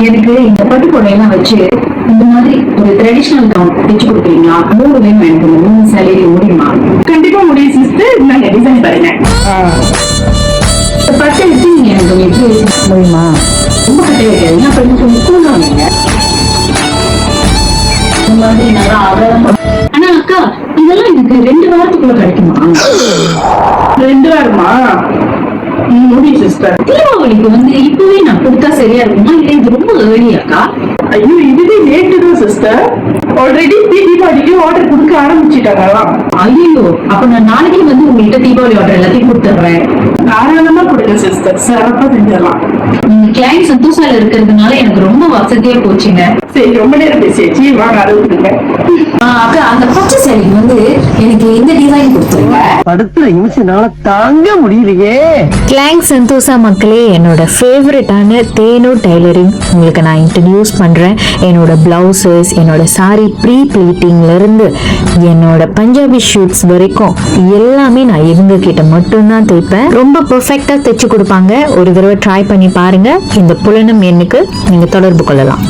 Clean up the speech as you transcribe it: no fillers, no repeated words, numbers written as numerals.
எனக்கு இந்த பட்டு புடவையெல்லாம் வச்சு இந்த மாதிரி ஒரு ட்ரெடிஷனல் கவுன் தைச்சு கொடுக்குறீங்களா? 3 வேணும் எனக்கு. இந்த 3 சேலைக்கு முடியுமா? கண்டிப்பா முடியும் சிஸ்டர். நாங்க டிசைன் பாருங்க. பட்டு வச்சு நீங்க எனக்கு கொஞ்சம் எப்படி வச்சு முடியுமா? ரொம்ப கட்டை வைக்காது. நான் கொஞ்சம் கூலா வைங்க. இந்த மாதிரி நல்லா ஆதாரமா. ஆனா அக்கா, இதெல்லாம் எனக்கு 2 வாரத்துக்குள்ள கிடைக்குமா? 2 வாரமா? முடியும் சிஸ்டர். தீபாவளிக்கு வந்து இப்பவே நான் கொடுத்தா சரியா இருக்குமா? இல்ல இது ரொம்ப ஏர்லியாக்கா? ஐயோ, இதுவே லேட்டு தான் சிஸ்டர். ஆல்ரெடி தீபாவளிக்கு ஆர்டர் கொடுக்க ஆரம்பிச்சுட்டாங்க. ஐயோ, அப்ப நான் நாளைக்கு வந்து உங்கள்கிட்ட தீபாவளி ஆர்டர் எல்லாத்தையும் கொடுத்துட்றேன். தாராளமா கொடுங்க சிஸ்டர், சிறப்பா செஞ்சிடலாம். கிளைண்ட் சந்தோஷால இருக்கிறதுனால எனக்கு ரொம்ப வசதியா போச்சுங்க. சரி, ரொம்ப நேரம் பேசியாச்சு, வாங்க அளவு கொடுங்க. அக்கா, அந்த பச்சை சேலைக்கு வந்து எனக்கு இந்த டிசைன் கொடுத்துருங்க. படுத்துற நிமிஷம்னால தாங்க முடியலையே. கிளாங் சந்தோஷா மக்களே, என்னோட ஃபேவரட்டான தேனு டைலரிங் உங்களுக்கு நான் இன்ட்ரடியூஸ் பண்ணுறேன். என்னோட பிளவுசஸ், என்னோட சாரி ப்ரீ ப்ளீட்டிங்லேருந்து என்னோட பஞ்சாபி ஷூட்ஸ் வரைக்கும் எல்லாமே நான் இவங்க கிட்ட மட்டும்தான் தைப்பேன். ரொம்ப பெர்ஃபெக்டாக தைச்சு கொடுப்பாங்க. ஒரு தடவை ட்ரை பண்ணி பாருங்க. இந்த புலனும் எண்ணுக்கு நீங்கள் தொடர்பு கொள்ளலாம்.